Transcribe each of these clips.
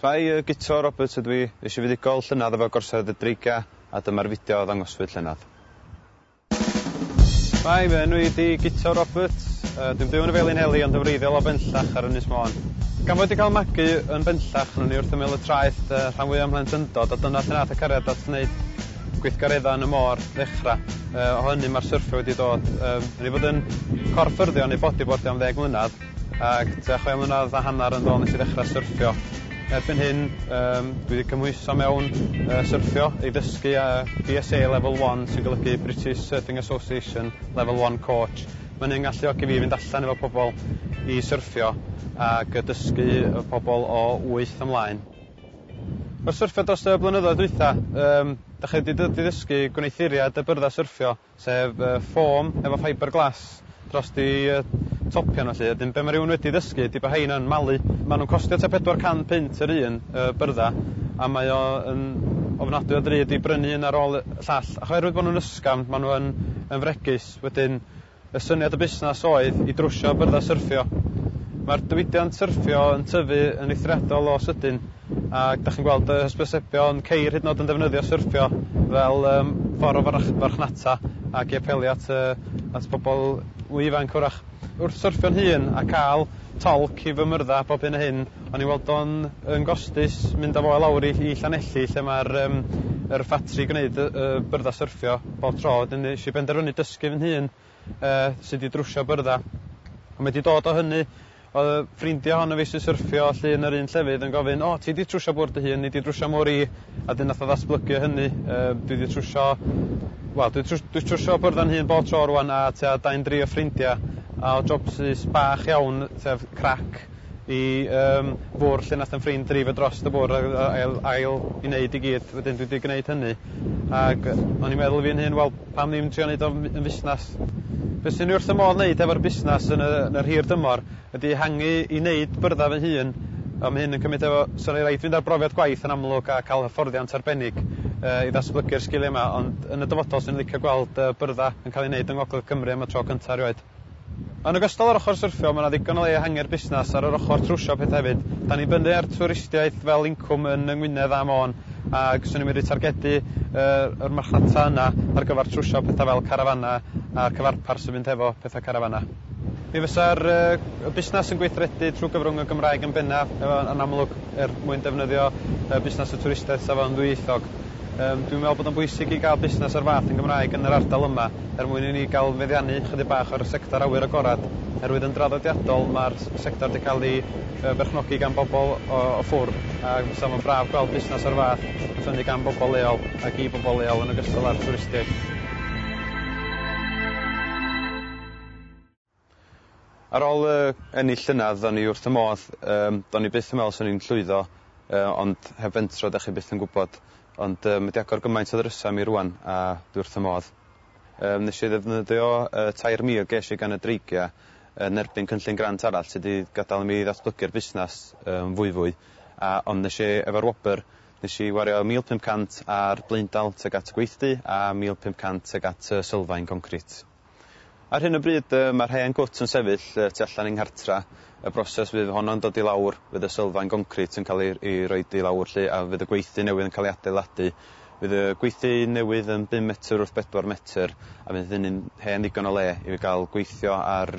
Mae Guto Robert ydw i, eisiau fuddugol llynadd efo Gorsedd y Dreigiau, a dyma'r fideo o ddangosfyd llynadd. Mae fy enw i di Guto Robert, dwi'n byw yn y Felin Heli ond yn wreiddiol o bellach ar Ynys Môn. Gan fod i cael magu yn bellach, rwy'n ni wrth ymyl y traeth rhan fwy am Mhlentyndod, a dyna lle nath y cariad at wneud gweithgaredda yn y môr ddechrau. O hynny mae'r syrffio wedi dod. Ni fod yn corffyrddio neu bodyboardio am 10 mlynedd, ac tua 6 mlynedd a hanner yn ddol nes i ddechrau syrffio. Erbyn hyn, dwi wedi cymhwyso mewn syrffio i ddysgu BSA Level 1 sy'n golygu British Surfing Association Level 1 Coach. Mae'n hyn galluogi fi fynd allan efo pobl i syrffio ac dysgu pobl o 8 ymlaen. O'r syrffio dros y blynyddoedd dwytha, da chi wedi dysgu gwneithuriad y byrddau syrffio, sef ffôm efo fiberglass dros di topion felly. Ydyn be mae rhywun wedi ddysgu ydy bod hein yn malu. Maen nhw'n costio tua 400 pint yr un byrddau, a mae o'n ofnadwy o drud i brynu un ar ôl y llall. A oherwydd bod nhw'n ysgafn, maen nhw'n fregus. Wedyn, y syniad y busnes oedd i drwsio byrddau syrffio. Mae'r diwydiant syrffio yn tyfu yn eithriadol o sydyn, ac da chi'n gweld y hysbysebion ceir hyd yn oed yn defnyddio syrffio fel ffordd o farchnata ac i apelu at bobl mwy ifanc wrach. Wrth syrffio'n hun a cael tolc i fy myrddau bob hyn a hyn, o'n i'n weld o'n gostus mynd â fo lawr i Llanelli lle mae'r ffatri gwneud byrddau syrffio bob tro. Wedyn nes i benderfynu dysgu fy'n hun sydd wedi drwsio byrddau. Ond wedi dod o hynny, oedd ffrindiau ohono fi sy'n syrffio allu yn yr un llefydd yn gofyn, o, ti wedi trwsio bwrdd dy hun, ni wedi trwsio môr i, a dyn nath o ddatblygu hynny. Dwi wedi trwsio byrddau'n hun bob tro rwan, a tua 2-3 o ffrindiau, a o jobsys bach iawn, sef crac, i fwr lle nath yn ffrind drifo dros y bwr ail i wneud i gyd. Wedyn dwi wedi gwneud hynny. Ac o'n i'n meddwl fi'n hyn, wel, pam ddim trio wneud o'n fusnes. Be sy'n wrth y modd wneud efo'r busnes yn yr hir dymor ydy hangu i wneud byrddau fy hun. Mae hyn yn cymryd efo, so ni rhaid fynd ar brofiad gwaith yn amlwg a cael hyfforddiant arbennig i ddatblygu'r sgiliau yma, ond yn y dyfodol sy'n licio gweld byrddau yn cael ei wneud yng Ngogledd Cymru am y tro cyntaf erioed. Yn ogystal ar ochr syrffio, mae yna ddigon o le hangu'r busnes ar yr ochr trwsio peth hefyd. Da ni'n bynnu ar twristiaeth fel incwm yn Ngwynedd a Môn, ac swn i'n mynd i targedu yr marchnata yna ar gyfer trwsio pethau fel carafana a'r cyfarpar sy'n mynd efo pethau carafana. Mi fysa'r busnes yn gweithredu trwy gyfrwng y Gymraeg yn bennaf, yn amlwg mwyn defnyddio busnes y twristiaeth safon ddwyieithog. Dwi'n meddwl bod yn bwysig i gael busnes ar fath yn Gymraeg yn yr ardal yma mwyn i ni gael meddiannu chydig bach o'r sector awyr agorad. Oherwydd yn draddodiadol mae'r sector wedi cael ei berchnogi gan bobl o ffwrdd, a fysa fo'n braf gweld busnes ar fath yn ffynnu gan bobl leol ac i bobl leol yn ogystal â'r twristiaeth. Ar ôl ennill llynadd, o'n i wrth y modd, do'n i byth yn meddwl sy'n ni'n llwyddo, ond heb fentro, da chi byth yn gwybod. Ond mae wedi agor gymaint o ddrysa mi rwan, a dwi wrth y modd. Nes i ddefnyddio 3,000 ges i gan y Dreigiau yn erbyn cynllun grant arall sydd wedi gadael mi ddatblygu'r busnes fwy, ond nes i efo'r Gwobr, nes i wario 1,500 ar blaendal tuag at gweithdy a 1,500 tuag at sylfaen concrit. Ar hyn o bryd mae'r hen gwt yn sefyll tu allan yng Nghartra. Y broses fydd honno'n dod i lawr, fydd y sylfaen concrit yn cael ei roi i lawr lle, a fydd y gweithdy newydd yn cael ei adeiladu. Fydd y gweithdy newydd yn 5 metr wrth 4 metr, a fydd hynny'n hen ddigon o le i gael gweithio ar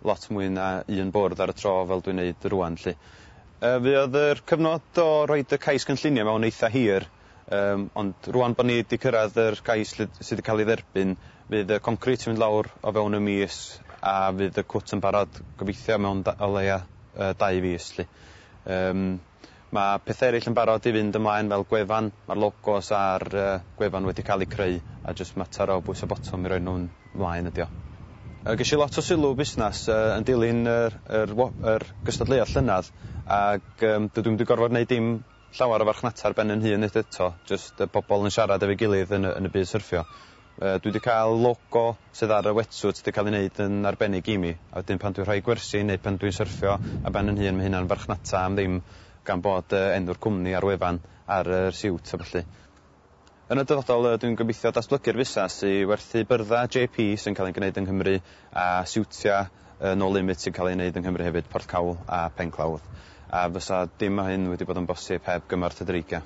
lot mwy na un bwrdd ar y tro fel dwi'n neud rwan. Fydd yr cyfnod o roed y cais cynllunio mewn eitha hir, ond rwan bod ni wedi cyrraedd yr cais sydd wedi cael ei dderbyn, fydd y concrit yn mynd lawr o fewn y mis, a fydd y cwt yn barod gobeithio mewn o leia 2 fis. Mae pethau eraill yn barod i fynd ymlaen fel gwefan, mae'r logos a'r gwefan wedi cael ei creu, a jyst mater o bwys a botwm i roi nhw'n ymlaen ydi o. Ges i lot o sylw busnes yn dilyn yr cystadleuaeth llynadd, ac dwi'n wedi gorfod wneud dim llawer o farchnata ar ben yn hun eto, jyst bobl yn siarad efo'i gilydd yn y byd syrffio. Dwi wedi cael logo sydd ar y wetsuit wedi cael ei wneud yn arbennig i mi, a wedyn pan dwi'n rhoi gwersi neu pan dwi'n syrffio a ben yn hun mae hynna'n farchnata am ddim gan bod enw'r cwmni ar wefan ar yr siwt a felly. Yn y dyfodol dwi'n gobeithio datblygu'r busnes i werthu byrddau JP sy'n cael ei gwneud yng Nghymru a siwtia no limit sy'n cael ei wneud yng Nghymru hefyd, porthcawl a penclawdd. a fysa dim o hyn wedi bod yn bosib heb gymorth y dreigiau.